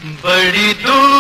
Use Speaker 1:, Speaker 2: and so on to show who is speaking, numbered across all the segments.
Speaker 1: बड़ी दूर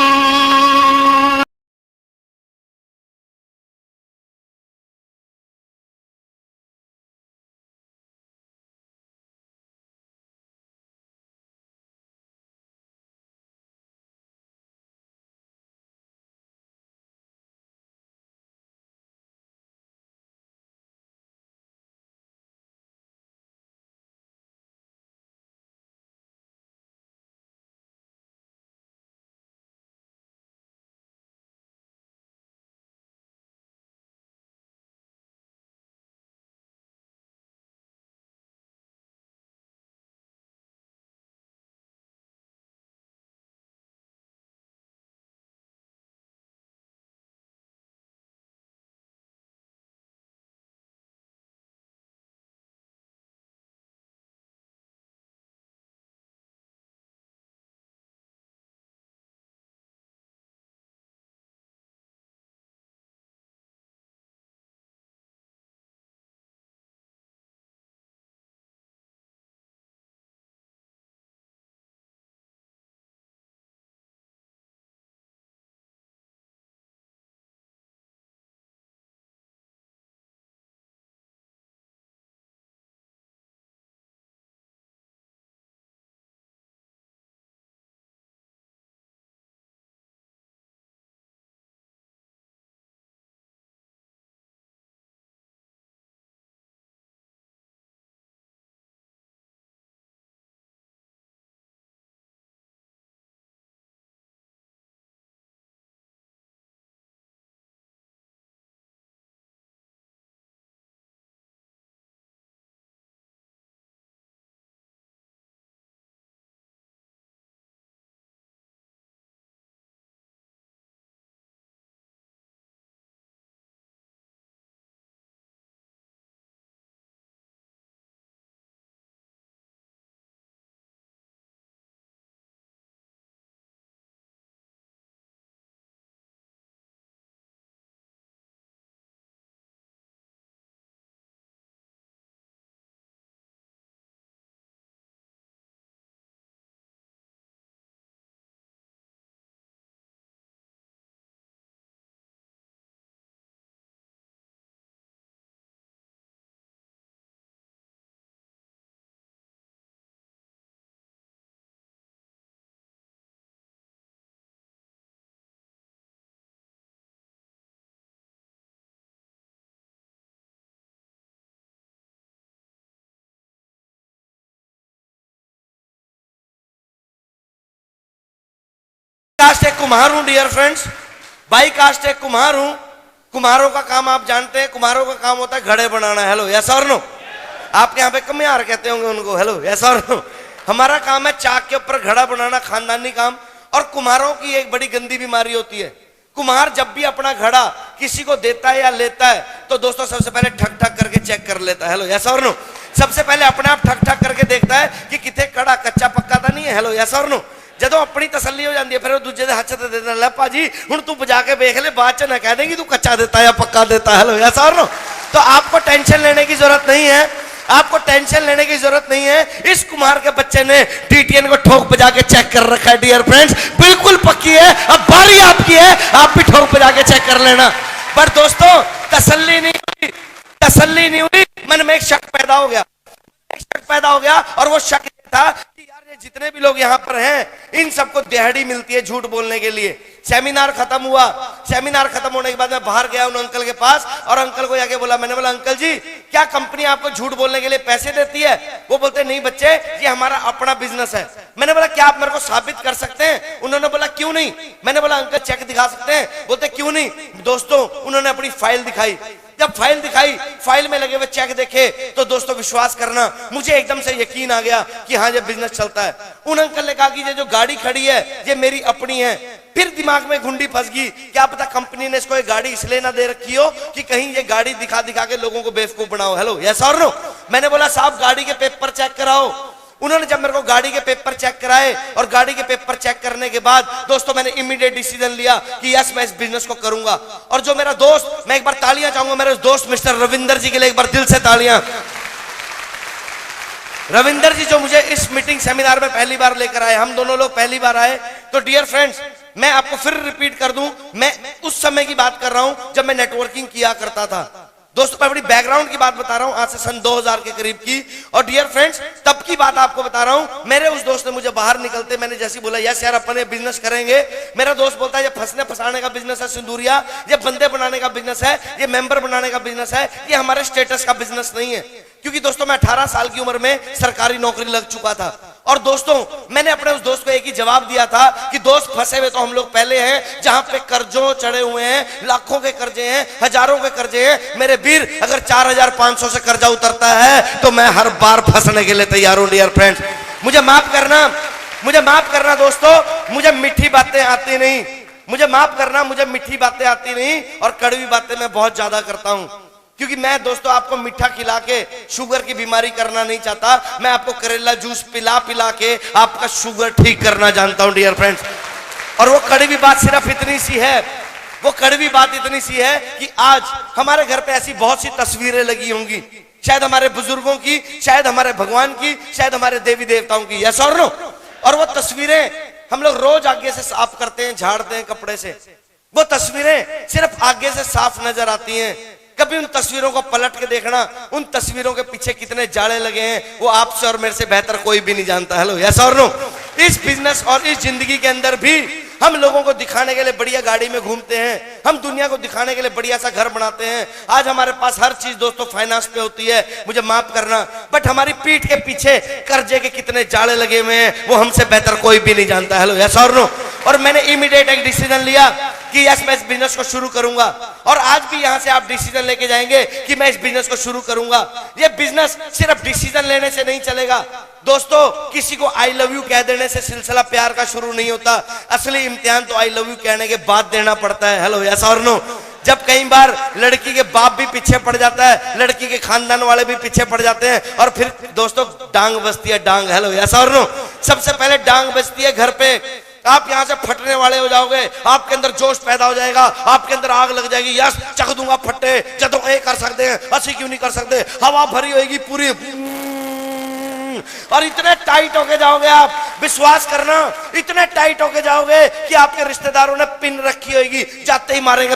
Speaker 2: कास्ट एक कुम्हार हूं डियर फ्रेंड्स, बाई कास्ट एक कुम्हार हूं। कुम्हारों का काम आप जानते हैं, कुम्हारों का काम होता है घड़े बनाना। हेलो यस और नो? आपके यहाँ पे कमियार कहते होंगे उनको। हेलो यस और नो? हमारा काम है चाक के ऊपर घड़ा बनाना, खानदानी काम। और कुम्हारों की एक बड़ी गंदी बीमारी होती है, कुम्हार जब भी अपना घड़ा किसी को देता है या लेता है तो दोस्तों सबसे पहले ठक ठक करके चेक कर लेता है। हेलो यस और नो? सबसे पहले अपने आप ठक ठक करके देखता है कि कितने कड़ा कच्चा पक्का तो नहीं है। हेलो यस और नो? जो अपनी तसल्ली हो जाती है फिर वो दूजे के हथ दे देना, ले भाजी हुण तू बजा के देख ले, बाद च ना कह देंगी तू कच्चा देता है या पक्का देता है। हेलो यस और नो? तो आपको टेंशन लेने की जरूरत नहीं है, आपको टेंशन लेने की जरूरत नहीं है। इस कुम्हार के बच्चे ने टीटीएन को ठोक बजा के चेक कर रखा है डियर फ्रेंड्स, बिल्कुल पक्की है। अब बारी आपकी है, आप भी ठोक बजा के चेक कर लेना। पर दोस्तों तसल्ली नहीं हुई, तसल्ली नहीं हुई, मन में एक शक पैदा हो गया, एक शक पैदा हो गया। और वो शक था कि यार ये जितने भी लोग यहाँ पर हैं इन सबको दिहाड़ी मिलती है झूठ बोलने के लिए। सेमिनार खत्म हुआ, सेमिनार खत्म होने के बाद मैं बाहर गया उन अंकल के पास और अंकल को जाके बोला, मैंने बोला अंकल जी क्या कंपनी आपको झूठ बोलने के लिए पैसे देती है? वो बोलते नहीं बच्चे ये हमारा अपना बिजनेस है। मैंने बोला क्या आप मेरे को साबित कर सकते हैं? उन्होंने बोला क्यों नहीं? मैंने बोला अंकल चेक दिखा सकते हैं? बोलते क्यों नहीं? दोस्तों उन्होंने अपनी फाइल दिखाई, जब फाइल दिखाई, फाइल में लगे हुए चेक देखे तो दोस्तों विश्वास करना मुझे एकदम से यकीन आ गया कि हाँ ये बिजनेस चलता है। उन अंकल ने कहा कि ये जो गाड़ी खड़ी है ये मेरी अपनी है। फिर दिमाग में घुंडी फंस गई, क्या पता कंपनी ने इसको ये गाड़ी इसलिए ना दे रखी हो कि कहीं ये गाड़ी दिखा दिखा के लोगों को बेवकूफ बनाओ। हेलो यस और नो? मैंने बोला साहब गाड़ी के पेपर चेक कराओ। उन्होंने जब मेरे को गाड़ी के पेपर चेक कराए और गाड़ी के पेपर चेक करने के बाद दोस्तों मैंने इमीडिएट डिसीजन लिया कि यस मैं इस बिजनेस को करूंगा। और जो मेरा दोस्त, मैं एक बार तालियां चाहूंगा मेरे दोस्त मिस्टर रविंदर जी के लिए, एक बार दिल से तालियां। रविंदर जी जो मुझे इस मीटिंग सेमिनार में पहली बार लेकर आए, हम दोनों लोग पहली बार आए। तो डियर फ्रेंड्स, मैं आपको फिर रिपीट कर दूं, मैं उस समय की बात कर रहा हूं जब मैं नेटवर्किंग किया करता था। दोस्तों मैं बड़ी बैकग्राउंड की बात बता रहा हूं, आज से सन 2000 के करीब की। और डियर फ्रेंड्स, तब की बात आपको बता रहा हूं। मेरे उस दोस्त ने मुझे बाहर निकलते, मैंने जैसे बोला यस यार अपन ये बिजनेस करेंगे, मेरा दोस्त बोलता है ये फंसने फंसाने का बिजनेस है सिंदूरिया, ये बंदे बनाने का बिजनेस है, ये मेंबर बनाने का बिजनेस है, ये हमारे स्टेटस का बिजनेस नहीं है। क्योंकि दोस्तों मैं 18 साल की उम्र में सरकारी नौकरी लग चुका था। और दोस्तों मैंने अपने उस दोस्त को एक ही जवाब दिया था कि दोस्त फंसे हुए तो हम लोग पहले हैं, जहां पे कर्जों चढ़े हुए हैं, लाखों के कर्जे हैं, हजारों के कर्जे हैं। मेरे वीर, अगर 4500 से कर्जा उतरता है तो मैं हर बार फंसने के लिए तैयार हूं। डियर फ्रेंड्स, मुझे माफ करना दोस्तों, मुझे मीठी बातें आती नहीं, मुझे माफ करना, मुझे मीठी बातें आती नहीं और कड़वी बातें मैं बहुत ज्यादा करता हूं। क्योंकि मैं दोस्तों आपको मीठा खिला के शुगर की बीमारी करना नहीं चाहता, मैं आपको करेला जूस पिला पिला के आपका शुगर ठीक करना जानता हूं डियर फ्रेंड्स। और वो कड़वी बात सिर्फ इतनी सी है, वो कड़वी बात इतनी सी है कि आज हमारे घर पे ऐसी बहुत सी तस्वीरें लगी होंगी, शायद हमारे बुजुर्गों की, शायद हमारे भगवान की, शायद हमारे देवी देवताओं की, यस और नो। और वो तस्वीरें हम लोग रोज आगे से साफ करते हैं, झाड़ते हैं कपड़े से, वो तस्वीरें सिर्फ आगे से साफ नजर आती हैं। कभी उन तस्वीरों को पलट के देखना, उन तस्वीरों के पीछे कितने जाले लगे हैं, वो आपसे और मेरे से बेहतर कोई भी नहीं जानता। हेलो यस और नो। इस बिजनेस और इस जिंदगी के अंदर भी हम लोगों को दिखाने के लिए बढ़िया गाड़ी में घूमते हैं, हम दुनिया को दिखाने के लिए बढ़िया सा घर बनाते हैं। आज हमारे पास हर चीज दोस्तों फाइनेंस पे होती है, मुझे माफ करना, बट हमारी पीठ के पीछे कर्जे के कितने जाले लगे हुए हैं वो हमसे बेहतर कोई भी नहीं जानता। हेलो यस और नो। और मैंने इमीडिएट एक डिसीजन लिया कि यस मैं इस बिजनेस को शुरू करूंगा। और आज भी यहां से आप डिसीजन लेके जाएंगे कि मैं इस बिजनेस को शुरू करूंगा। ये बिजनेस सिर्फ डिसीजन लेने से नहीं चलेगा दोस्तों, किसी को आई लव यू कह देने से सिलसिला प्यार का शुरू नहीं होता। असली इम्तिहान तो आई लव यू कहने के बाद देना पड़ता है। हेलो यस और नो। जब कई बार लड़की के बाप भी पीछे पड़ जाता है, लड़की के खानदान वाले भी पीछे पड़ जाते हैं और फिर दोस्तों डांग बजती है, डांग। हेलो यस और नो। सबसे पहले डांग बजती है घर पे, आप यहां से फटने वाले हो जाओगे, आपके अंदर जोश पैदा हो जाएगा, आपके अंदर आग लग जाएगी, यस चख दूंगा फट्टे, जदों ए कर सकते हैं, असि क्यों नहीं कर सकते, हवा भरी होगी पूरी, और इतने टाइट होके जाओगे आप, विश्वास करना, इतने टाइट होके जाओगे कि आपके रिश्तेदारों ने पिन रखी होगी, जाते ही मारेंगे।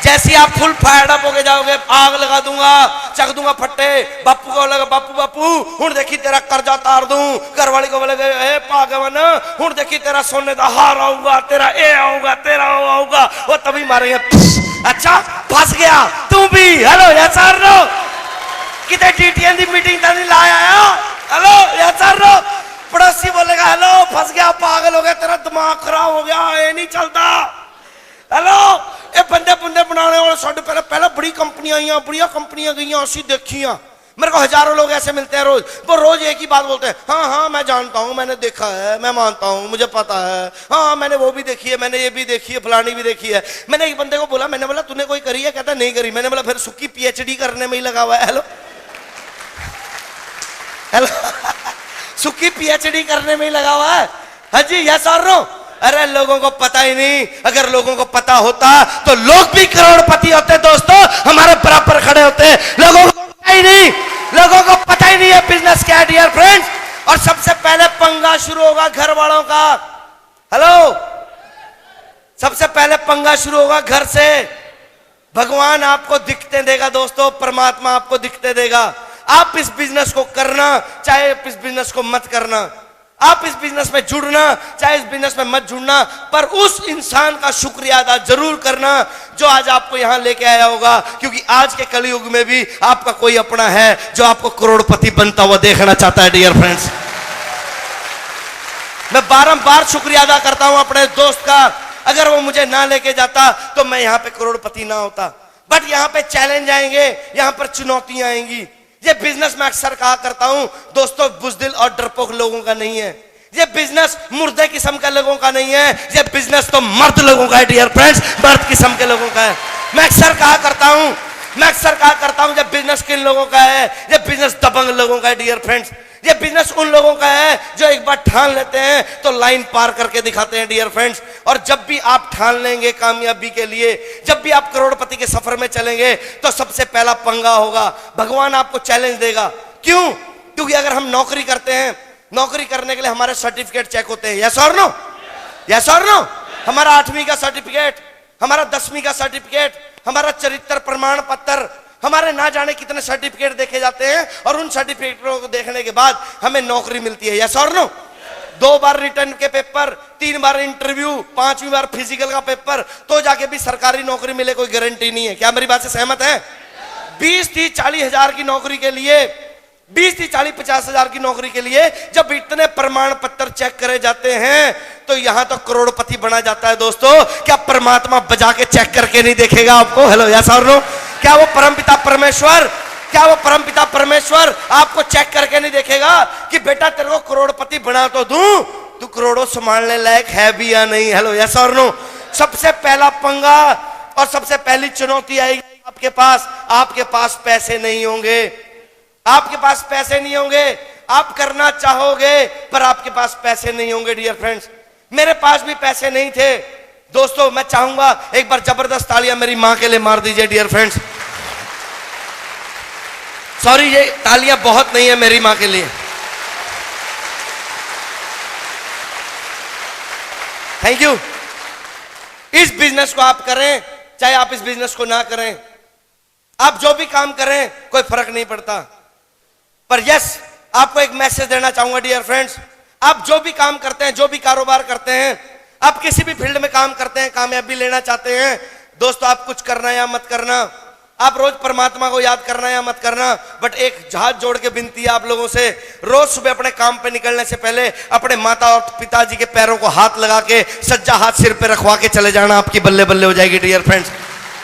Speaker 2: जैसे आप फुल फायर अप होके जाओगे, आग लगा दूंगा, चख दूंगा फट्टे, बापू को लगा बापू बापू हुण देखी तेरा कर्जा तार दूं, घरवाली को बोले ए पागवन हुण देखी तेरा सोने का हार आऊंगा, तेरा ए आऊंगा, तेरा ओ आऊंगा, वो तभी मारेंगे। अच्छा फंस गया तू भी। हेलो यस और नो। कितने डीटीएन की मीटिंग तो नहीं लाया आया। हेलो यस और नो। पड़ोसी बोलेगा हेलो फंस गया, पागल हो गया, तेरा दिमाग खराब हो गया, ये नहीं चलता। हेलो ये बंदे बुंदे बनाने वाले साढ़े पहले बड़ी कंपनियां आई, बढ़िया कंपनियां गई, असी देखियां, मेरे को हजारों लोग ऐसे मिलते हैं रोज, वो रोज एक ही बात बोलते हैं, हाँ हाँ मैं जानता हूँ, मैंने देखा है, मैं मानता हूँ, मुझे पता है, हाँ मैंने वो भी देखी है, मैंने ये भी देखी है, फलानी भी देखी है। मैंने एक बंदे को बोला, मैंने बोला तूने कोई करी है, कहता नहीं करी। मैंने बोला फिर सुक्की पीएचडी करने में ही लगा हुआ है। हेलो हेलो सुक्की पीएचडी करने में ही लगा हुआ है। हाँ जी यस और नो। अरे लोगों को पता ही नहीं, अगर लोगों को पता होता तो लोग भी करोड़पति होते दोस्तों, हमारे बराबर खड़े होते। लोगों को पता ही नहीं, लोगों को पता ही नहीं है बिजनेस क्या है डियर फ्रेंड्स। और सबसे पहले पंगा शुरू होगा घर वालों का। हेलो सबसे पहले पंगा शुरू होगा घर से। भगवान आपको दिखते देगा दोस्तों, परमात्मा आपको दिखते देगा। आप इस बिजनेस को करना चाहे इस बिजनेस को मत करना, आप इस बिजनेस में जुड़ना चाहे इस बिजनेस में मत जुड़ना, पर उस इंसान का शुक्रिया अदा जरूर करना जो आज आपको यहां लेके आया होगा। क्योंकि आज के कलयुग में भी आपका कोई अपना है जो आपको करोड़पति बनता हुआ देखना चाहता है डियर फ्रेंड्स। मैं बारंबार शुक्रिया अदा करता हूं अपने दोस्त का, अगर वो मुझे ना लेके जाता तो मैं यहां पे करोड़पति ना होता। बट यहां पे चैलेंज आएंगे, यहां पर चुनौतियां आएंगी। ये बिजनेस मैं अक्सर कहा करता हूं दोस्तों, बुजदिल और डरपोक लोगों का नहीं है। ये बिजनेस मुर्दे किस्म के लोगों का नहीं है, ये बिजनेस तो मर्द लोगों का है डियर फ्रेंड्स, मर्द किस्म के लोगों का है। मैं अक्सर कहा करता हूं मैं अक्सर कहा करता हूं, जब बिजनेस किन लोगों का है, ये बिजनेस दबंग लोगों का है डियर फ्रेंड्स। ये बिजनेस उन लोगों का है जो एक बार ठान लेते हैं तो लाइन पार करके दिखाते हैं डियर फ्रेंड्स। और जब भी आप ठान लेंगे कामयाबी के लिए, जब भी आप करोड़पति के सफर में चलेंगे, तो सबसे पहला पंगा होगा, भगवान आपको चैलेंज देगा। क्यों? क्योंकि अगर हम नौकरी करते हैं, नौकरी करने के लिए हमारे सर्टिफिकेट चेक होते हैं, यस और नो, यस और नो। हमारा 8वीं का सर्टिफिकेट, हमारा 10वीं का सर्टिफिकेट, हमारा चरित्र प्रमाण पत्र, हमारे ना जाने कितने सर्टिफिकेट देखे जाते हैं, और उन सर्टिफिकेटों को देखने के बाद हमें नौकरी मिलती है, यस और नो। 2 बार रिटर्न के पेपर, 3 बार इंटरव्यू, 5वीं बार फिजिकल का पेपर, तो जाके भी सरकारी नौकरी मिले कोई गारंटी नहीं है। क्या मेरी बात से सहमत है? 20, 30, 40 हजार की नौकरी के लिए, 20, 30, 40, 50 हजार की नौकरी के लिए जब इतने प्रमाण पत्र चेक करे जाते हैं, तो यहां तो करोड़पति बना जाता है दोस्तों। क्या परमात्मा बजा के चेक करके नहीं देखेगा आपको? हेलो, यस और नो। क्या वो परमपिता परमेश्वर, क्या वो परमपिता परमेश्वर आपको चेक करके नहीं देखेगा कि बेटा तेरे को करोड़पति बना तो दूं, तू करोड़ों संभालने लायक है भी या नहीं? हेलो, यस और नो। सबसे पहला पंगा और सबसे पहली चुनौती आएगी आपके पास पैसे नहीं होंगे, आपके पास पैसे नहीं होंगे। आप करना चाहोगे पर आपके पास पैसे नहीं होंगे डियर फ्रेंड्स। मेरे पास भी पैसे नहीं थे दोस्तों। मैं चाहूंगा एक बार जबरदस्त तालियां मेरी मां के लिए मार दीजिए डियर फ्रेंड्स। सॉरी, ये तालियां बहुत नहीं है मेरी मां के लिए। Thank you. इस बिजनेस को आप करें चाहे आप इस बिजनेस को ना करें, आप जो भी काम करें कोई फर्क नहीं पड़ता। पर यस, आपको एक मैसेज देना चाहूंगा डियर फ्रेंड्स। आप जो भी काम करते हैं, जो भी कारोबार करते हैं, आप किसी भी फील्ड में काम करते हैं, कामयाबी लेना चाहते हैं दोस्तों, आप कुछ करना या मत करना, आप रोज परमात्मा को याद करना या मत करना, बट एक हाथ जोड़ के विनती है आप लोगों से, रोज सुबह अपने काम पे निकलने से पहले अपने माता और पिताजी के पैरों को हाथ लगा के सज्जा हाथ सिर पे रखवा के चले जाना, आपकी बल्ले बल्ले हो जाएगी डियर फ्रेंड्स।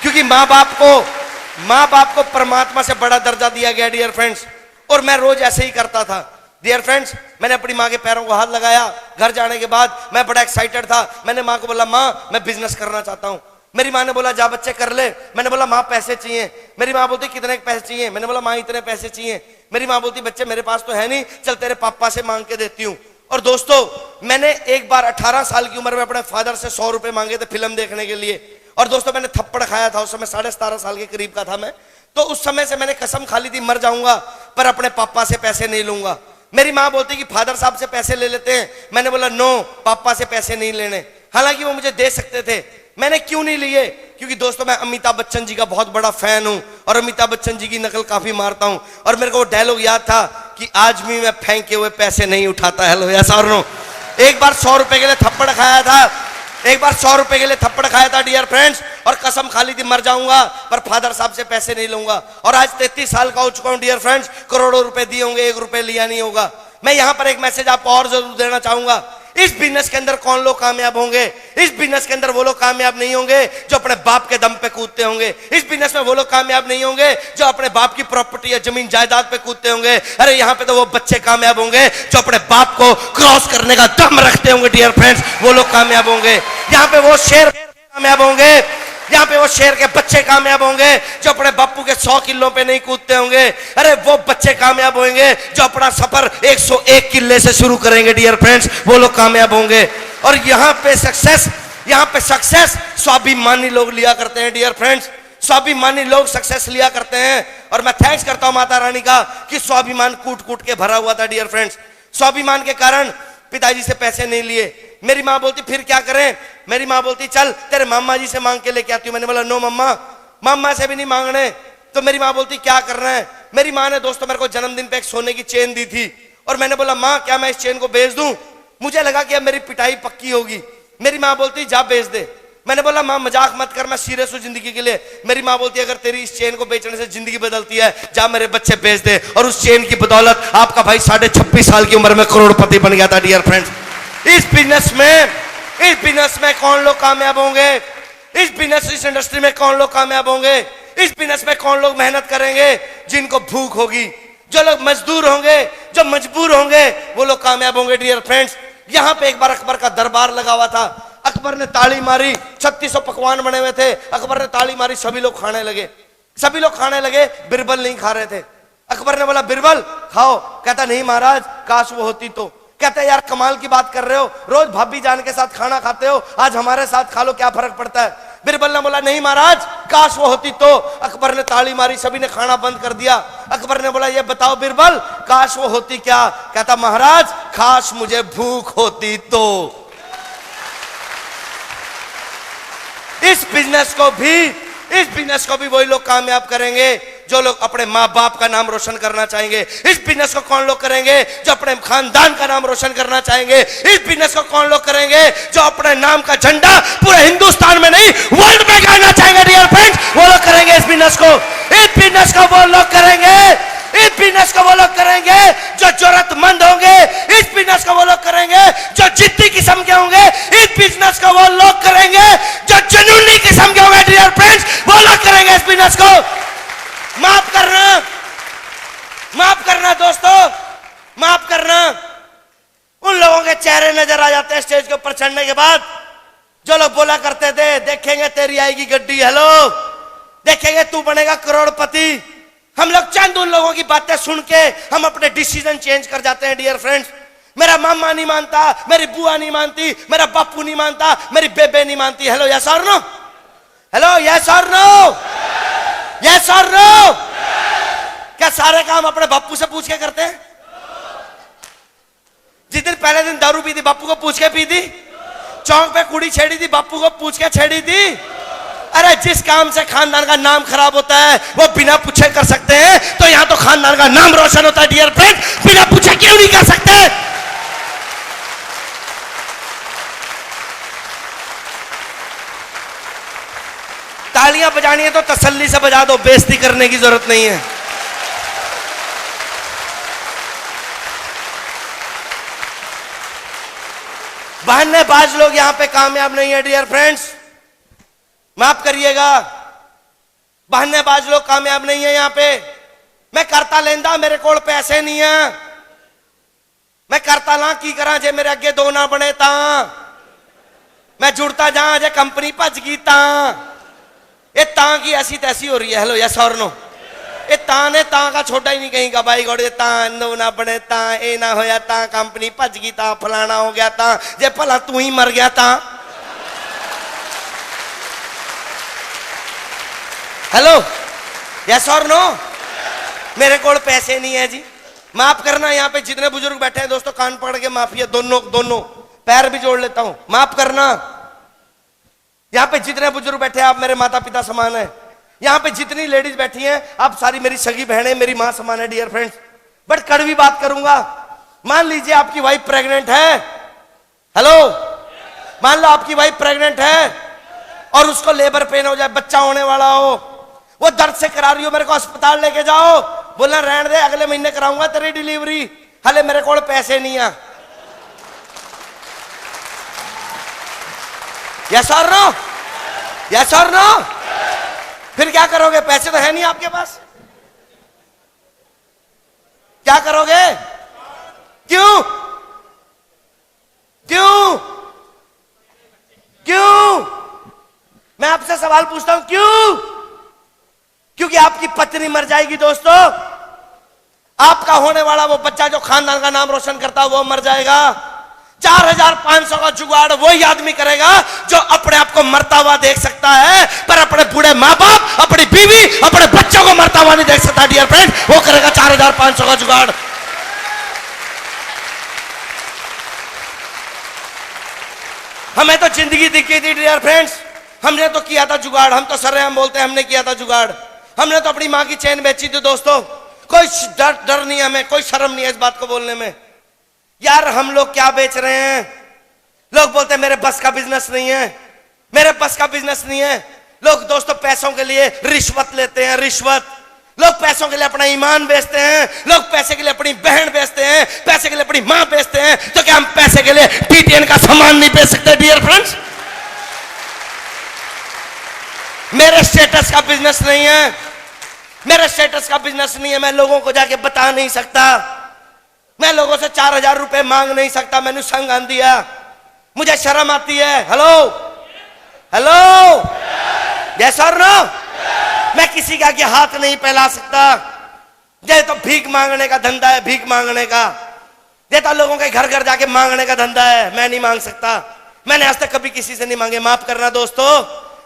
Speaker 2: क्योंकि माँ बाप को परमात्मा से बड़ा दर्जा दिया गया डियर फ्रेंड्स। और मैं रोज ऐसे ही करता था डियर फ्रेंड्स। मैंने अपनी माँ के पैरों को हाथ लगाया, घर जाने के बाद मैं बड़ा एक्साइटेड था। मैंने माँ को बोला, माँ मैं बिजनेस करना चाहता हूँ। मेरी माँ ने बोला, जा बच्चे कर ले। मैंने बोला, माँ पैसे चाहिए। मेरी माँ बोलती, कितने पैसे चाहिए? मैंने बोला, माँ इतने पैसे चाहिए। मेरी माँ बोलती, बच्चे मेरे पास तो है नहीं, चल तेरे पापा से मांग के देती हूँ। और दोस्तों, मैंने एक बार 18 साल की उम्र में अपने फादर से 100 रुपए मांगे थे फिल्म देखने के लिए। और दोस्तों, मैंने थप्पड़ खाया था, उस समय 17.5 साल के करीब का था मैं। तो उस समय से मैंने कसम खा ली थी, मर जाऊंगा पर अपने पापा से पैसे नहीं लूंगा। मेरी माँ बोलती कि फादर साहब से पैसे ले लेते हैं। मैंने बोला, नो, पापा से पैसे नहीं लेने। हालांकि वो मुझे दे सकते थे। मैंने क्यों नहीं लिए? क्योंकि दोस्तों, मैं अमिताभ बच्चन जी का बहुत बड़ा फैन हूं और अमिताभ बच्चन जी की नकल काफी मारता हूं। और मेरे को वो डायलॉग याद था कि आज भी मैं फेंके हुए पैसे नहीं उठाता। हेलो, यस और नो। एक बार 100 रुपए के लिए थप्पड़ खाया था, एक बार 100 रुपए के लिए थप्पड़ खाया था डियर फ्रेंड्स, और कसम खा ली थी मर जाऊंगा पर फादर साहब से पैसे नहीं लूंगा। और आज 33 साल का हो चुका हूं डियर फ्रेंड्स, करोड़ों रुपए दिए होंगे, 1 रुपए लिया नहीं होगा। मैं यहां पर एक मैसेज आपको और जरूर देना चाहूंगा। इस बिजनेस के अंदर कौन लोग कामयाब होंगे? इस बिजनेस के अंदर वो लोग कामयाब नहीं होंगे जो अपने बाप के दम पे कूदते होंगे। इस बिजनेस में वो लोग कामयाब नहीं होंगे जो अपने बाप की प्रॉपर्टी या जमीन जायदाद पे कूदते होंगे। अरे यहाँ पे तो वो बच्चे कामयाब होंगे जो अपने बाप को क्रॉस करने का दम रखते होंगे डियर फ्रेंड्स, वो लोग कामयाब होंगे। यहाँ पे वो शेर कामयाब होंगे, यहाँ पे वो शेर के बच्चे कामयाब होंगे जो अपने बापू के 100 किलों पे नहीं कूदते होंगे। अरे वो बच्चे कामयाब होंगे जो अपना सफर 101 किले से शुरू करेंगे डियर फ्रेंड्स, वो लोग कामयाब होंगे। और यहाँ पे सक्सेस स्वाभिमानी लोग लिया करते हैं डियर फ्रेंड्स, स्वाभिमानी लोग सक्सेस लिया करते हैं। और मैं थैंक्स करता हूं माता रानी का कि स्वाभिमान कूट कूट के भरा हुआ था डियर फ्रेंड्स। स्वाभिमान के कारण पिताजी से पैसे नहीं लिए। मेरी माँ बोलती, फिर क्या करें? मेरी माँ बोलती, चल तेरे मामा जी से मांग के लेके आती हूँ। मैंने बोला, नो मम्मा, मामा से भी नहीं मांगने। तो मेरी माँ बोलती, क्या करना है? मेरी माँ ने दोस्तों मेरे को जन्मदिन पे एक सोने की चेन दी थी और मैंने बोला, माँ क्या मैं इस चेन को बेच दूं? मुझे लगा कि अब मेरी पिटाई पक्की होगी। मेरी माँ बोलती, जा बेच दे। मैंने बोला, माँ मजाक मत कर, मैं सीरियस हूँ जिंदगी के लिए। मेरी माँ बोलती, अगर तेरी इस चेन को बेचने से जिंदगी बदलती है, जा मेरे बच्चे बेच दे। और उस चेन की बदौलत आपका भाई 26.5 साल की उम्र में करोड़पति बन गया था डियर फ्रेंड्स। इस बिजनेस में कौन लोग कामयाब होंगे? इस इंडस्ट्री में कौन लोग कामयाब होंगे? इस बिजनेस में कौन लोग मेहनत करेंगे? जिनको भूख होगी। जो लोग मजदूर होंगे, जो मजबूर होंगे, वो लोग कामयाब होंगे डियर फ्रेंड्स। यहां पे एक बार अकबर का दरबार लगा हुआ था। अकबर ने ताली मारी, 3600 पकवान बने हुए थे। अकबर ने ताली मारी, सभी लोग खाने लगे। सभी लोग खाने लगे, बिरबल नहीं खा रहे थे। अकबर ने बोला बिरबल खाओ। कहता नहीं महाराज, काश वो होती तो। कहते यार कमाल की बात कर रहे हो, रोज भाभी जान के साथ खाना खाते हो, आज हमारे साथ खा लो, क्या फर्क पड़ता है। बिरबल ने बोला नहीं महाराज, काश वो होती तो। अकबर ने ताली मारी, सभी ने खाना बंद कर दिया। अकबर ने बोला ये बताओ बिरबल, काश वो होती क्या। कहता महाराज, काश मुझे भूख होती तो। इस बिजनेस को भी वही लोग कामयाब करेंगे जो लोग अपने माँ बाप का नाम रोशन करना चाहेंगे। इस बिजनेस को कौन लोग करेंगे जो अपने खानदान का नाम रोशन करना चाहेंगे। इस बिजनेस को कौन लोग करेंगे जो अपने नाम का झंडा पूरे हिंदुस्तान में नहीं वर्ल्ड में गाड़ना चाहेंगे। डियर फ्रेंड्स, वो लोग करेंगे इस बिजनेस को। इस बिजनेस को वो लोग करेंगे, इस बिजनेस को वो लोग करेंगे जो जरूरतमंद होंगे। इस बिजनेस को वो लोग करेंगे जो जिद्दी किस्म के होंगे। इस बिजनेस को वो लोग करेंगे जो जुनूनी किस्म के होंगे। डियर फ्रेंड्स, वो लोग करेंगे इस बिजनेस को। माफ करना दोस्तों, माफ करना। उन लोगों के चेहरे नजर आ जाते हैं स्टेज के ऊपर चढ़ने के बाद, जो लोग बोला करते थे देखेंगे तेरी आएगी गड्डी, हेलो देखेंगे तू बनेगा करोड़पति। हम लोग चंद उन लोगों की बातें सुन के हम अपने डिसीजन चेंज कर जाते हैं। डियर फ्रेंड्स, मेरा मामा नहीं मानता, मेरी बुआ नहीं मानती, मेरा बापू नहीं मानता, मेरी बेबे नहीं मानती। हेलो यस और नो, हेलो यस और नो, यस और नो। क्या सारे काम अपने बापू से पूछ के करते हैं? जिस दिन पहले दिन दारू पी थी बापू को पूछ के पी थी, चौक पे कुड़ी छेड़ी थी बापू को पूछ के छेड़ी थी। अरे जिस काम से खानदान का नाम खराब होता है वो बिना पूछे कर सकते हैं, तो यहां तो खानदान का नाम रोशन होता है। डियर फ्रेंड, बिना पूछे क्यों नहीं कर सकते? तालियां बजानी है तो तसल्ली से बजा दो, बेइज्जती करने की जरूरत नहीं है। बहानेबाज लोग यहां पे कामयाब नहीं है। डियर फ्रेंड्स, माफ करिएगा, बहानेबाज लोग कामयाब नहीं है यहां पे। मैं करता लेंदा, मेरे कोल पैसे नहीं है, मैं करता ला की करा जे मेरे अगे दो ना बने ता, मैं जुड़ता जा जे कंपनी भज गई ता। ये ता की ऐसी तैसी हो रही है। हेलो यस और नो। ये ता ने ता का छोटा ही नहीं कहीं का भाई गोड़े, ता दो ना बने ता, ए ना होया ता, कंपनी भज गई ता, फलाना हो गया ता, जे भला तू ही मर गया ता। हेलो यस और नो। मेरे कोल पैसे नहीं है जी, माफ करना। यहाँ पे जितने बुजुर्ग बैठे हैं दोस्तों, कान पकड़ के माफी है, दोनों पैर भी जोड़ लेता हूं, माफ करना। यहाँ पे जितने बुजुर्ग बैठे हैं आप मेरे माता पिता समान है। यहाँ पे जितनी लेडीज बैठी हैं आप सारी मेरी सगी बहनें, मेरी मां समान है। डियर फ्रेंड्स, बट कड़वी बात करूंगा। मान लीजिए आपकी वाइफ प्रेग्नेंट है, हेलो, मान लो आपकी वाइफ प्रेग्नेंट है और उसको लेबर पेन हो जाए, बच्चा होने वाला हो, वो दर्द से करा रही हो, मेरे को अस्पताल लेके जाओ, बोलना रहने दे अगले महीने कराऊंगा तेरी डिलीवरी, हले मेरे को पैसे नहीं है। यस और नो, यस और नो। फिर क्या करोगे? पैसे तो है नहीं आपके पास, क्या करोगे? क्यों क्यों क्यों? मैं आपसे सवाल पूछता हूं, क्यों? क्योंकि आपकी पत्नी मर जाएगी दोस्तों, आपका होने वाला वो बच्चा जो खानदान का नाम रोशन करता है वो मर जाएगा। 4500 का जुगाड़ वही आदमी करेगा जो अपने आप को मरता हुआ देख सकता है, पर अपने बूढ़े माँ बाप, अपनी बीवी, अपने बच्चों को मरता हुआ नहीं देख सकता। डियर फ्रेंड, वो करेगा 4500 का जुगाड़। हमें तो जिंदगी दिखी थी डियर फ्रेंड्स, हमने तो किया था जुगाड़। हम तो सरेआम बोलते हैं हमने किया था जुगाड़। हमने तो अपनी माँ की चेन बेची थी दोस्तों। कोई डर नहीं है हमें, कोई शर्म नहीं है इस बात को बोलने में। यार हम लोग क्या बेच रहे हैं? लोग बोलते हैं मेरे बस का बिजनेस नहीं है, मेरे बस का बिजनेस नहीं है। लोग दोस्तों पैसों के लिए रिश्वत लेते हैं, रिश्वत। लोग पैसों के लिए अपना ईमान बेचते हैं, लोग पैसे के लिए अपनी बहन बेचते हैं, पैसे के लिए अपनी मां बेचते हैं। तो क्या हम पैसे के लिए टीटीएन का सामान नहीं बेच सकते? डियर फ्रेंड्स, मेरे स्टेटस का बिजनेस नहीं है, मेरे स्टेटस का बिजनेस नहीं है। मैं लोगों को जाके बता नहीं सकता, मैं लोगों से 4000 रुपए मांग नहीं सकता। मैंने संग आन दिया, मुझे शर्म आती है। हेलो हेलो, यस और नो। मैं किसी का आगे हाथ नहीं फैला सकता। ये तो भीख मांगने का धंधा है, भीख मांगने का। ये तो लोगों के घर घर जाके मांगने का धंधा है। मैं नहीं मांग सकता, मैंने आज तक कभी किसी से नहीं मांगे। माफ करना दोस्तों,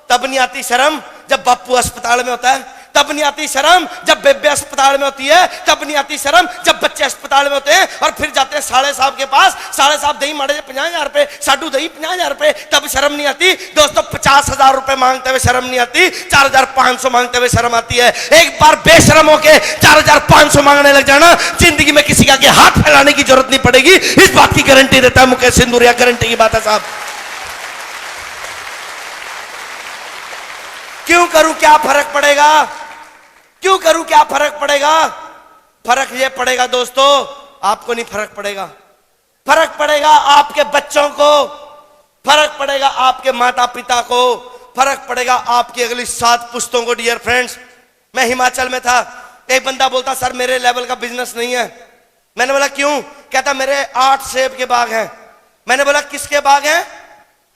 Speaker 2: तब नहीं आती शर्म जब बापू अस्पताल में होता है, तब नहीं आती शर्म जब बेबे अस्पताल में होती है, तब नहीं आती शर्म जब बच्चे अस्पताल में होते हैं और फिर जाते हैं साले साहब के पास। साले साहब दही माड़े 50,000 रुपए, साडू दही 50,000 रुपए, तब शर्म नहीं आती दोस्तों। 50,000 रुपए मांगते हुए शर्म नहीं आती, 4,500 मांगते हुए शर्म आती है। एक बार बेशर्म होके 4,500 मांगने लग जाना, जिंदगी में किसी का आगे हाथ फैलाने की जरूरत नहीं पड़ेगी। इस बात की गारंटी देता है मुकेश सिंदूरिया, गारंटी की बात है साहब। क्यों करूं, क्या फर्क पड़ेगा? क्यों करूं, क्या फर्क पड़ेगा? फर्क यह पड़ेगा दोस्तों, आपको नहीं फर्क पड़ेगा, फर्क पड़ेगा आपके बच्चों को, फर्क पड़ेगा आपके माता पिता को, फर्क पड़ेगा आपकी अगली 7 पुश्तों को। डियर फ्रेंड्स, मैं हिमाचल में था, एक बंदा बोलता सर मेरे लेवल का बिजनेस नहीं है। मैंने बोला क्यों? कहता मेरे 8 सेब के बाग हैं। मैंने बोला किसके बाग हैं?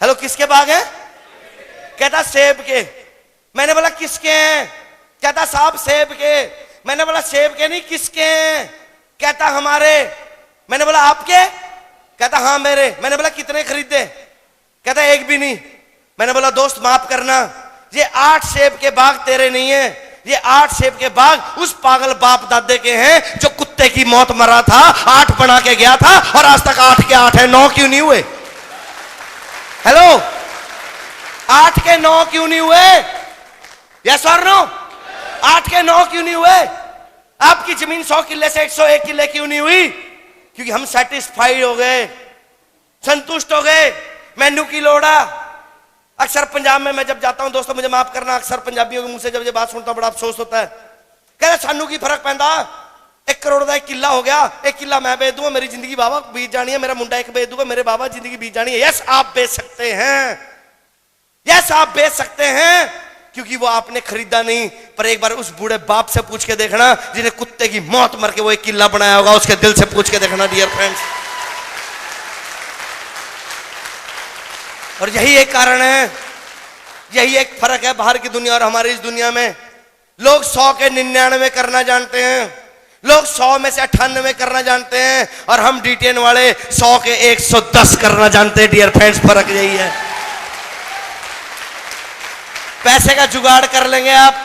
Speaker 2: हेलो, किसके बाग हैं? कहता सेब के। मैंने बोला किसके हैं? कहता साहब सेब के। मैंने बोला सेब के नहीं, किसके हैं? कहता हमारे। मैंने बोला आपके? कहता हाँ मेरे। मैंने बोला कितने खरीदे? कहता एक भी नहीं। मैंने बोला दोस्त माफ करना, ये 8 सेब के बाग तेरे नहीं है, ये 8 सेब के बाग उस पागल बाप दादे के हैं जो कुत्ते की मौत मरा था, 8 बना के गया था और आज तक 8 के 8 है। 9 क्यों नहीं हुए? हेलो, 8 के 9 क्यों नहीं हुए? यस और नो? 8 के 9 क्यों नहीं हुए? आपकी जमीन 100 किले से 101 किले क्यों नहीं हुई? क्योंकि हम सेटिस्फाइड हो गए, संतुष्ट हो गए। मेनू की लोड़ा। अक्सर पंजाब में मैं जब जाता हूं दोस्तों, मुझे माफ करना, अक्सर पंजाबियों के मुंह से जब ये बात सुनता हूं बड़ा अफसोस होता है। कहते सानू की फर्क पैंदा, 1 करोड़ का 1 किला हो गया, 1 किला मैं बेच दूंगा, मेरी जिंदगी बाबा बीत जानी है, मेरा मुंडा 1 बेच दूंगा, मेरे बाबा जिंदगी बीत जानी है। यस आप बेच सकते हैं, यस आप बेच सकते हैं, क्योंकि वो आपने खरीदा नहीं। पर एक बार उस बूढ़े बाप से पूछ के देखना जिन्हें कुत्ते की मौत मर के वो 1 किला बनाया होगा, उसके दिल से पूछ के देखना डियर फ्रेंड्स। और यही एक कारण है, यही एक फर्क है बाहर की दुनिया और हमारी इस दुनिया में। लोग 100 के 99 करना जानते हैं, लोग 100 में से 98 करना जानते हैं, और हम D10 वाले 100 के 110 करना जानते हैं। डियर फ्रेंड्स, फर्क यही है। पैसे का जुगाड़ कर लेंगे आप।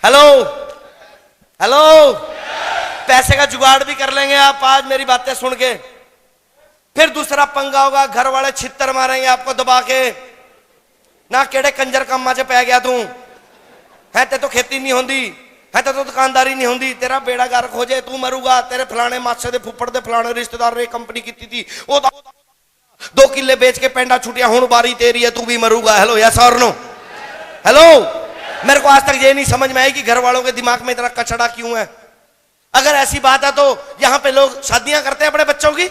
Speaker 2: हेलो हेलो, पैसे का जुगाड़ भी कर लेंगे आप आज मेरी बातें सुन के। फिर दूसरा पंगा होगा, घर वाले छित्तर मारेंगे आपको दबा के, ना केड़े कंजर कामा च पै गया तू है, ते तो खेती नहीं होंदी है, ते तो दुकानदारी नहीं होंदी, तेरा बेड़ा गर्क हो जाए, तू मरूगा, तेरे फलाने मासे दे फुफड़ दे फलाने रिश्तेदार ने कंपनी की थी, वो 2 किले बेच के पेंडा छुटिया, हुण बारी तेरी है, तू भी मरूगा। हेलो यस और नो? हेलो, मेरे को आज तक ये नहीं समझ में आई कि घर वालों के दिमाग में इतना कचड़ा क्यों है। अगर ऐसी बात है तो यहां पे लोग शादियां करते हैं अपने बच्चों की?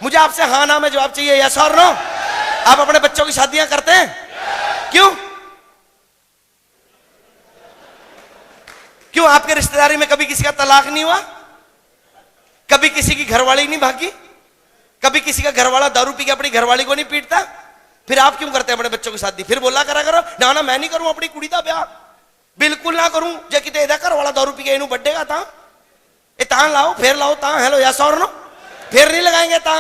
Speaker 2: मुझे आपसे हाँ ना में जवाब चाहिए, यस और नो? आप अपने बच्चों की शादियां करते हैं? क्यों? क्यों? आपके रिश्तेदारी में कभी किसी का तलाक नहीं हुआ? कभी किसी की घरवाली नहीं भागी? कभी किसी का घरवाला दारू पी के अपनी घरवाली को नहीं पीटता? फिर आप क्यों करते हैं अपने बच्चों की शादी? फिर बोला करा करो ना ना मैं नहीं करूं अपनी कुड़ी का ब्याह, बिल्कुल ना करूं। जे किते एदा घर वाला दारू पी के इनू बढ़ेगा ता ए तां लाओ, फिर लाओ ता। हेलो यस और नो? फिर नहीं लगाएंगे ता।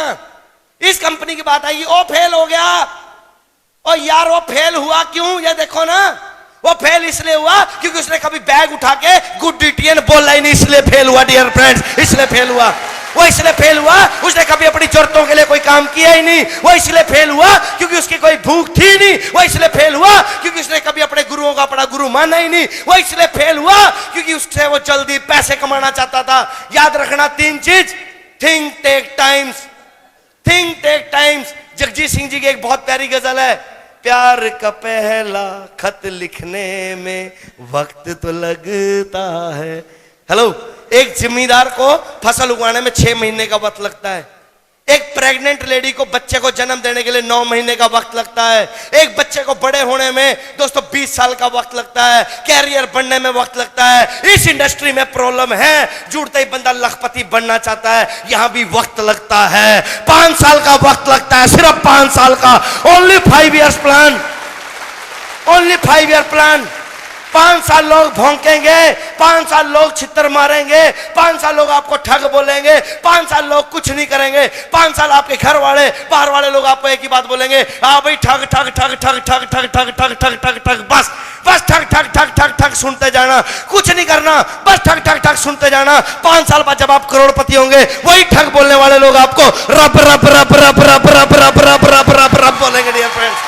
Speaker 2: इस कंपनी की बात आई, ओ फेल हो गया। ओ यार वो फेल हुआ क्यों? ये देखो ना, वो फेल इसलिए हुआ क्योंकि उसने कभी बैग उठा के गुड D10 बोला ही नहीं, इसलिए फेल हुआ। डियर फ्रेंड्स, इसलिए फेल हुआ। वो इसलिए फेल हुआ, उसने कभी अपनी जरूरतों के लिए कोई काम किया ही नहीं। वो इसलिए फेल हुआ क्योंकि उसकी कोई भूख थी नहीं। वो इसलिए फेल हुआ क्योंकि उसने कभी अपने गुरुओं का अपना गुरु माना ही नहीं। वो इसलिए फेल हुआ क्योंकि उससे वो जल्दी पैसे कमाना चाहता था। याद रखना 3 चीज, think take times, think take times. Jagjit Singh ji की एक बहुत प्यारी गजल है, प्यार का पहला खत लिखने में वक्त तो लगता है। हेलो, एक जिम्मेदार को फसल उगाने में 6 महीने का वक्त लगता है। एक प्रेग्नेंट लेडी को बच्चे को जन्म देने के लिए 9 महीने का वक्त लगता है। एक बच्चे को बड़े होने में दोस्तों 20 साल का वक्त लगता है। कैरियर बनने में वक्त लगता है। इस इंडस्ट्री में प्रॉब्लम है, जुड़ते ही बंदा लखपति बनना चाहता है, यहां भी वक्त लगता है। 5 साल का वक्त लगता है, सिर्फ 5 साल का। Only 5 years plan, only 5 year plan. 5 साल लोग भौंकेंगे, 5 साल लोग छितर मारेंगे, 5 साल लोग आपको ठग बोलेंगे, 5 साल लोग कुछ नहीं करेंगे, 5 साल आपके घर वाले बाहर वाले लोग आपको एक ही बात बोलेंगे, हाँ भाई ठग ठग ठग ठग ठग ठग ठग ठग ठग ठग ठग, बस बस ठग ठग ठग ठग ठग सुनते जाना, कुछ नहीं करना, बस ठग ठग ठग सुनते जाना। 5 साल बाद जब आप करोड़पति होंगे, वही ठग बोलने वाले लोग आपको रब रब रब रब रब रब रब रब रब रब रब बोलेंगे। डियर फ्रेंड्स,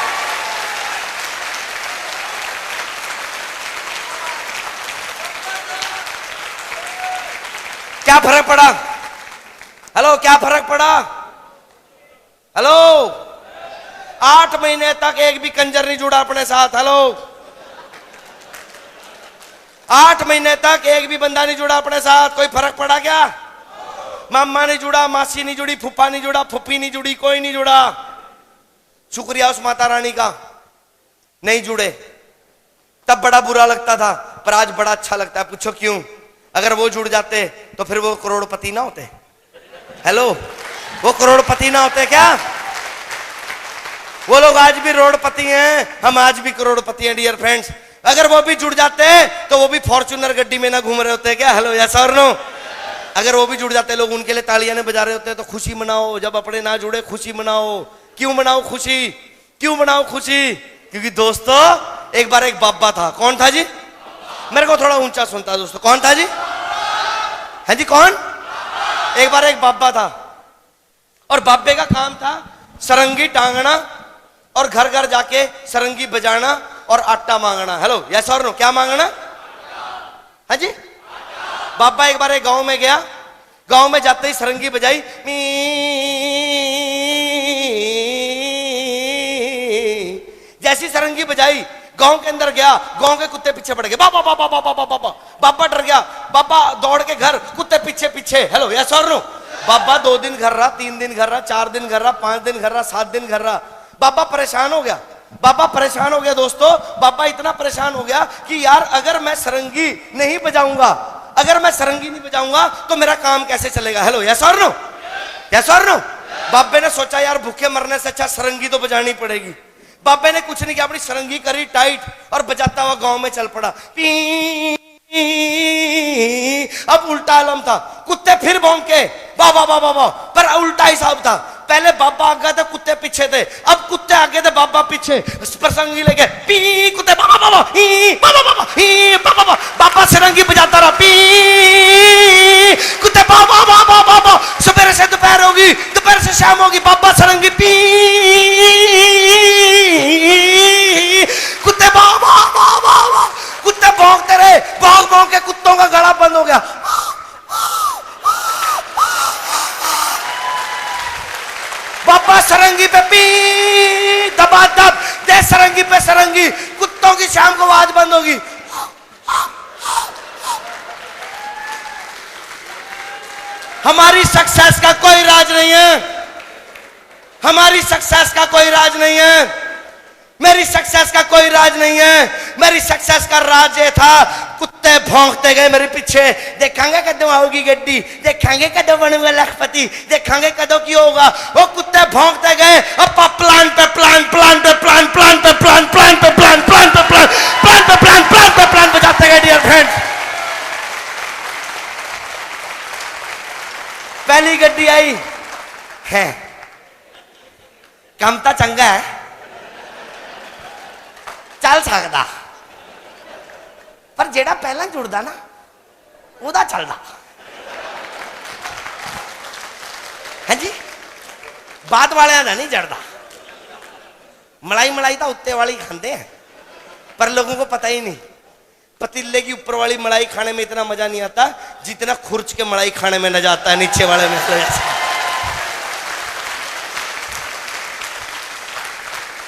Speaker 2: क्या फर्क पड़ा? हेलो, क्या फर्क पड़ा? हेलो, 8 महीने तक एक भी कंजर नहीं जुड़ा अपने साथ। हेलो, 8 महीने तक एक भी बंदा नहीं जुड़ा अपने साथ। कोई फर्क पड़ा क्या? मामा नहीं जुड़ा, मासी नहीं जुड़ी, फूफा नहीं जुड़ा, फूफी नहीं जुड़ी, कोई नहीं जुड़ा। शुक्रिया उस माता रानी का, नहीं जुड़े। तब बड़ा बुरा लगता था, पर आज बड़ा अच्छा लगता है। पूछो क्यों? अगर वो जुड़ जाते तो फिर वो करोड़पति ना होते। हेलो, वो करोड़पति ना होते क्या? वो लोग आज भी रोडपति हैं, हम आज भी करोड़पति हैं। डियर फ्रेंड्स, अगर वो भी जुड़ जाते तो वो भी फॉर्च्यूनर गड्डी में ना घूम रहे होते क्या? हेलो, यस और नो? अगर वो भी जुड़ जाते, लोग उनके लिए तालियां नहीं बजा रहे होते। तो खुशी मनाओ, जब अपने ना जुड़े खुशी मनाओ। क्यों मनाओ खुशी? क्यों मनाओ खुशी? क्योंकि दोस्तों, एक बार एक बाबा था। कौन था जी? मेरे को थोड़ा ऊंचा सुनता है दोस्तों। कौन था जी? है जी, कौन? एक बार एक बाबा था, और बाबे का काम था सरंगी टांगना और घर घर जाके सरंगी बजाना और आटा मांगना। हेलो, यस और नो? क्या मांगना? है जी? बाबा एक बार एक गांव में गया, गांव में जाते ही सरंगी बजाई, जैसी सरंगी बजाई, गांव के अंदर गया, गांव के कुत्ते पीछे पड़ गए। बाबा बाबा बाबा बाबा बाबा, बाबा डर गया, बाबा दौड़ के घर, कुत्ते पीछे पीछे। हेलो, यस और नो? बाबा 2 दिन घर रहा, 3 दिन घर रहा, 4 दिन घर रहा, 5 दिन घर रहा, 7 दिन घर रहा। बाबा परेशान हो गया, बाबा परेशान हो गया दोस्तों। बाबा इतना परेशान हो गया कि यार, अगर मैं सरंगी नहीं बजाऊंगा, अगर मैं सरंगी नहीं बजाऊंगा तो मेरा काम कैसे चलेगा? हेलो, यस और नो? यस और नो? बाबे ने सोचा यार, भूखे मरने से अच्छा सरंगी तो बजानी पड़ेगी। बाबे ने कुछ नहीं किया, अपनी सरंगी करी टाइट और बजाता हुआ गांव में चल पड़ा। अब उल्टा आलम था, कुत्ते फिर भौंके, बाबा बाबा बाबा, पर उल्टा हिसाब था। पहले बाबा आगे थे, कुत्ते पीछे थे। अब कुत्ते आगे थे, बाबा पीछे। सरंगी लेके पी, कुत्ते बाबा बाबा, बाबा बाबा, बाबा बाबा। बाबा सरंगी बजाता रहा, पी, कुत्ते बाबा बाबा बाबा। सुबह से दोपहर होगी, दोपहर से शाम होगी, बाबा सरंगी पी, कुत्ते बाबा बाबा। कुत्ते भौंकते रहे, भौंक भौंक के कुत्तों का गला बंद हो गया। बाबा सरंगी पे पी, दबा दब दे, सरंगी पे सरंगी। कुत्तों की शाम को आवाज बंद होगी। हमारी सक्सेस का कोई राज नहीं है, हमारी सक्सेस का कोई राज नहीं है, मेरी सक्सेस का कोई राज नहीं है। मेरी सक्सेस का राज ये था, कुत्ते भौंकते गए मेरे पीछे। देखेंगे कदों आओगी गड्डी, देखेंगे कदों बनूंगा लखपति, देखेंगे कदों की होगा। वो कुत्ते भौंकते गए, अब प्लान पे प्लान, प्लान पे प्लान, प्लान पे प्लान, प्लान पे प्लान, प्लान पे प्लान, प्लान पे प्लान, प्लान पे प्लान बजाते गए। डियर फ्रेंड्स, पहली गड्डी आई है, काम तो चंगा है, चल सकता, पर जेड़ा पहला जुड़दा ना, उदा चलदा है जी। बाद वाले का नहीं चढ़ता। मलाई मलाई तो उत्ते वाली खाते हैं, पर लोगों को पता ही नहीं। पतीले की ऊपर वाली मलाई खाने में इतना मजा नहीं आता जितना खुर्च के मलाई खाने में मजा आता है नीचे वाले में।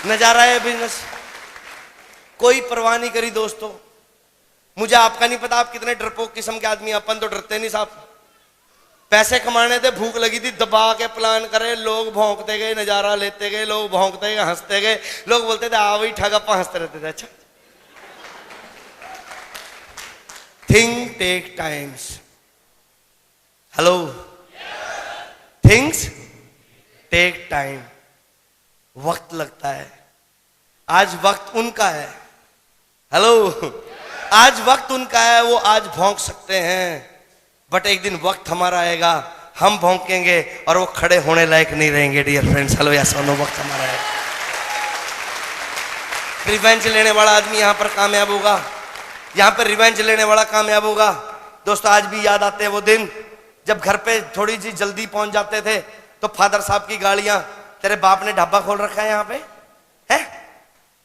Speaker 2: नजारा है बिजनेस, कोई परवाह नहीं करी दोस्तों। मुझे आपका नहीं पता आप कितने डरपोक किस्म के आदमी, अपन तो डरते नहीं साहब। पैसे कमाने थे, भूख लगी थी, दबा के प्लान करे, लोग भौंकते गए, नजारा लेते गए, लोग भौंकते गए, हंसते गए। लोग बोलते थे आ वही ठग, अपन हंसते रहते थे। अच्छा, thing take times. Hello, things take time, वक्त लगता है। आज वक्त उनका है। हेलो, आज वक्त उनका है, वो आज भौंक सकते हैं, बट एक दिन वक्त हमारा आएगा, हम भौंकेंगे और वो खड़े होने लायक नहीं रहेंगे। डियर फ्रेंड्स, हेलो या सोनो, वक्त हमारा है। रिवेंज लेने वाला आदमी यहां पर कामयाब होगा, यहां पर रिवेंज लेने वाला कामयाब होगा। दोस्तों, आज भी याद आते हैं वो दिन जब घर पे थोड़ी सी जल्दी पहुंच जाते थे तो फादर साहब की गाड़ियां, तेरे बाप ने ढाबा खोल रखा है यहाँ पे है,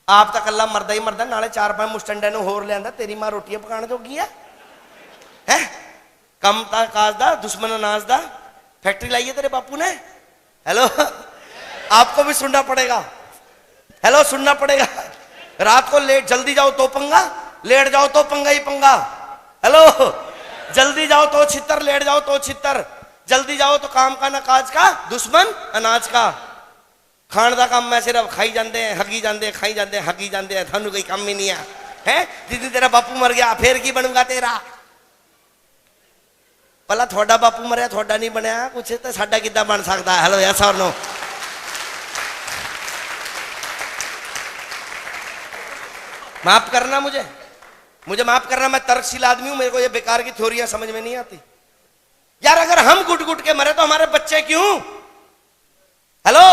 Speaker 2: आप तो कल्ला मरदा ही मरदा, नाले 4-5 मुस्टंडे नु होर लिया, तेरी मां रोटियां पकाने जोगी है कम ता काज दा दुश्मन अनाज दा, फैक्ट्री लाई है तेरे बापू ने। हेलो, आपको भी सुनना पड़ेगा, हेलो सुनना पड़ेगा। रात को लेट जल्दी जाओ तो पंगा, लेट जाओ तो पंगा ही पंगा। हेलो, जल्दी जाओ तो छितर, लेट जाओ तो छितर, जल्दी जाओ तो काम का ना काज का, दुश्मन अनाज का। खाण का काम मैं सिर्फ खाई जाते हैं, हगी जाते हैं, खाई जाते हैं, हगी जाते हैं, थानू कोई काम ही नहीं है। जिस तेरा बापू मर गया फिर की बनूंगा तेरा, भला थोड़ा बापू मरिया थोड़ा नहीं बनया कुछ तो साडा किद्दां बन सकता है। हेलो यस और नो। माफ करना, मुझे माफ करना, मैं तर्कशील आदमी हूं, मेरे को ये बेकार की थ्योरियां समझ में नहीं आती यार। अगर हम गुट गुट के मरे तो हमारे बच्चे क्यों? हेलो,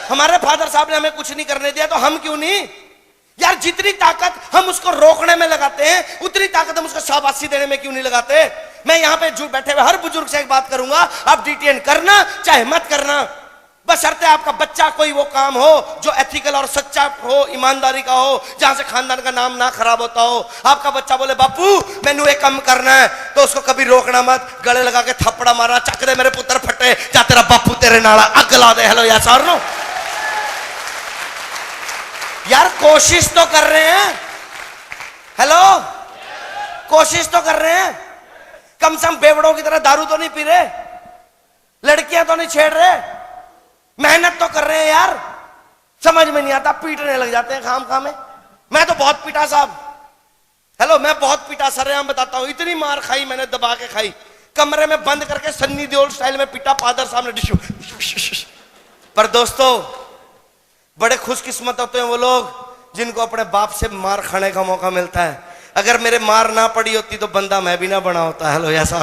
Speaker 2: हमारे फादर साहब ने हमें कुछ नहीं करने दिया तो हम क्यों नहीं यार? जितनी ताकत हम उसको रोकने में लगाते हैं उतनी ताकत हम उसको शाबाशी देने में क्यों नहीं लगाते? मैं यहां पे जो बैठे हुए हर बुजुर्ग से एक बात करूंगा, आप डीटीएन करना चाहे मत करना, बशर्ते आपका बच्चा कोई वो काम हो जो एथिकल और सच्चा हो, ईमानदारी का हो, जहां से खानदान का नाम ना खराब होता हो। आपका बच्चा बोले बापू मैनू एक काम करना है, तो उसको कभी रोकना मत, गले लगा के थप्पड़ा मारना, चक दे मेरे पुत्र फटे, जा तेरा बापू तेरे नाला अग ला दे। हेलो यार सार नो यार, कोशिश तो कर रहे हैं, हेलो कोशिश तो कर रहे हैं, कम से कम बेवड़ों की तरह दारू तो नहीं पी रहे, लड़कियां तो नहीं छेड़ रहे, मेहनत तो कर रहे हैं यार। समझ में नहीं आता, पीटने लग जाते हैं खाम खाम में। मैं तो बहुत पीटा साहब, हेलो मैं बहुत पीटा, सरेआम बताता हूं, इतनी मार खाई मैंने, दबा के खाई, कमरे में बंद करके सन्नी देओल स्टाइल में पीटा, फादर साहब ने डिशू। पर दोस्तों, बड़े खुशकिस्मत होते हैं वो लोग जिनको अपने बाप से मार खाने का मौका मिलता है। अगर मेरे मार ना पड़ी होती तो बंदा मैं भी ना बना होता। हेलो ऐसा।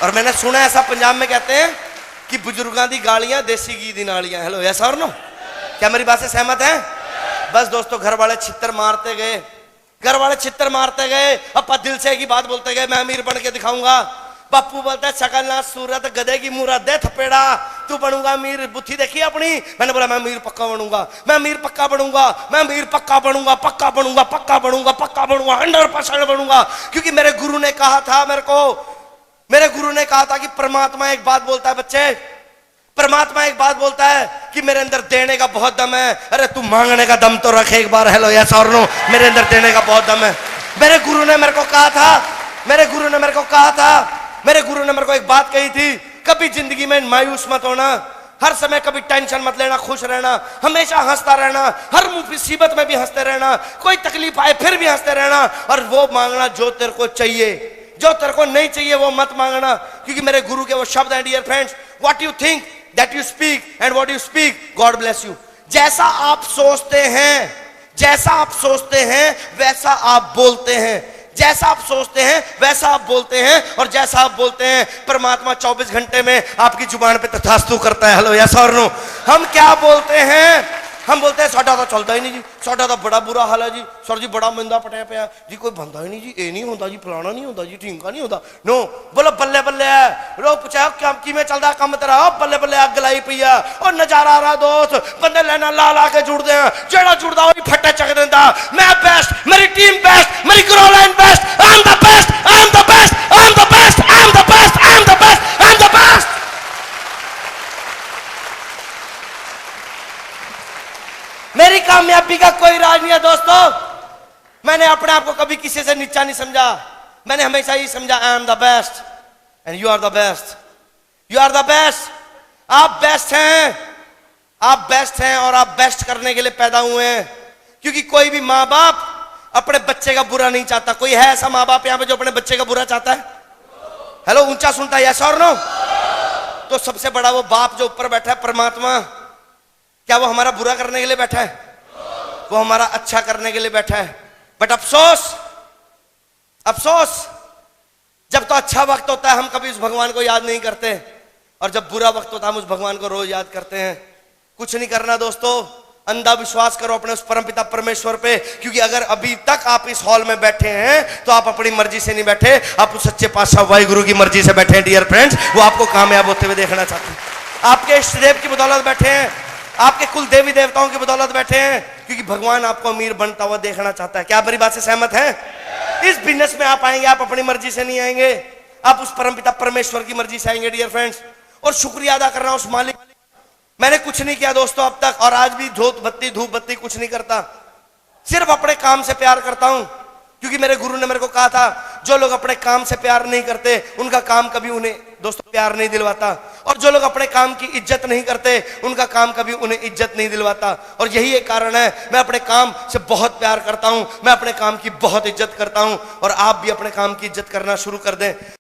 Speaker 2: और मैंने सुना ऐसा पंजाब में कहते हैं कि बुजुर्गां दी गालियां देसी घी दी नालियां। हेलो ऐसा और नो, क्या मेरी बात से सहमत है? बस दोस्तों, घर वाले छित्तर मारते गए, घर वाले छित्तर मारते गए, अपा दिल से एक ही बात बोलते गए, मैं अमीर बन के दिखाऊंगा। बापू बोलता है शकल ना सूरत गधे की मुरत दे थपेड़ा, तू बनूंगा अमीर, बुद्धि देखी अपनी। मैंने बोला मैं अमीर पक्का बनूंगा, मैं अमीर पक्का बनूंगा, मैं अमीर पक्का बनूंगा, पक्का बनूंगा, पक्का बनूंगा, पक्का बनूंगा, 100% बनूंगा। क्योंकि मेरे गुरु ने कहा था मेरे को, मेरे गुरु ने कहा था कि परमात्मा एक बात बोलता है बच्चे, परमात्मा एक बात बोलता है कि मेरे अंदर देने का बहुत दम है। अरे तू मांगने का दम तो रखे एक बार। हेलो यस और नो, मेरे अंदर देने का बहुत दम है। मेरे गुरु ने मेरे को कहा था, मेरे गुरु ने मेरे को कहा था, मेरे गुरु ने मेरे को एक बात कही थी, कभी जिंदगी में मायूस मत होना, हर समय कभी टेंशन मत लेना, खुश रहना, हमेशा हंसता रहना, हर मुसीबत में भी हंसते रहना, कोई तकलीफ आए फिर भी हंसते रहना, और वो मांगना जो तेरे को चाहिए, जो तेरे को नहीं चाहिए वो मत मांगना। क्योंकि मेरे गुरु के वो शब्द हैं, dear friends, what you think that you speak and what you speak God bless you. जैसा आप सोचते हैं, जैसा आप सोचते हैं वैसा आप बोलते हैं, जैसा आप सोचते हैं वैसा आप बोलते हैं, और जैसा आप बोलते हैं परमात्मा 24 घंटे में आपकी जुबान पे तथास्तु करता है। हेलो यस और नो। हम क्या बोलते हैं? हम बोलते हैं साडा तो चलता ही नहीं जी, साडा तो बड़ा बुरा हाल है जी, सर जी बड़ा मंदा पटिया पे जी, कोई बंदा ही नहीं जी, ये नहीं होता जी, फलाना नहीं होता जी, ठीका नहीं होता। नो बोलो बल्ले बल्ले है। लोग पूछा क्या किमें चलता कम तेरा? बल्ले बल्ले अग लाई पई है, और नजारा आ रहा दोस्त, बंदे लाइना ला ला के जुड़ते हैं, जेड़ा जुड़ता वही फट्टे चक देता। मैं बेस्ट, मेरी टीम बेस्ट, मेरी grow line best, I am the best, I am the best, I am the best, I am the best, I am the best, I am the best. मेरी कामयाबी का कोई राज नहीं है दोस्तों। मैंने अपने आप को कभी किसी से नीचा नहीं समझा, मैंने हमेशा ही समझा I am the best and you are the best, you are the best. आप बेस्ट हैं, आप बेस्ट हैं, और आप बेस्ट करने के लिए पैदा हुए हैं। क्योंकि कोई भी माँ बाप अपने बच्चे का बुरा नहीं चाहता। कोई है ऐसा माँ बाप यहाँ पे जो अपने बच्चे का बुरा चाहता है? हेलो ऊंचा सुनता है यस और नो? तो सबसे बड़ा वो बाप जो ऊपर बैठा है परमात्मा, क्या वो हमारा बुरा करने के लिए बैठा है? वो हमारा अच्छा करने के लिए बैठा है। बट अफसोस अफसोस, जब तो अच्छा वक्त होता है हम कभी उस भगवान को याद नहीं करते, और जब बुरा वक्त होता है हम उस भगवान को रोज याद करते हैं। कुछ नहीं करना दोस्तों, अंधा विश्वास करो अपने उस परमपिता परमेश्वर पे, क्योंकि अगर अभी तक आप इस हॉल में बैठे हैं तो आप अपनी मर्जी से नहीं बैठे, आप उस सच्चे पातशाह वाहिगुरु की मर्जी से बैठे हैं डियर फ्रेंड्स। वो आपको कामयाब होते हुए देखना चाहते हैं। आपके इष्ट देव की बदौलत बैठे हैं, आपके कुल देवी देवताओं की बदौलत बैठे हैं, क्योंकि भगवान आपको अमीर बनता हुआ देखना चाहता है। क्या आप मेरी बात से सहमत हैं? इस बिजनेस में आप आएंगे, आप अपनी मर्जी से नहीं आएंगे, आप उस परमपिता परमेश्वर की मर्जी से आएंगे डियर फ्रेंड्स। और शुक्रिया अदा करना उस मालिक। मैंने कुछ नहीं किया दोस्तों अब तक, और आज भी धूप बत्ती कुछ नहीं करता, सिर्फ अपने काम से प्यार करता हूं, क्योंकि मेरे गुरु ने मेरे को कहा था जो लोग अपने काम से प्यार नहीं करते उनका काम कभी उन्हें दोस्तों प्यार नहीं दिलवाता, और जो लोग अपने काम की इज्जत नहीं करते उनका काम कभी उन्हें इज्जत नहीं दिलवाता। और यही एक कारण है, मैं अपने काम से बहुत प्यार करता हूं, मैं अपने काम की बहुत इज्जत करता हूं, और आप भी अपने काम की इज्जत करना शुरू कर दें।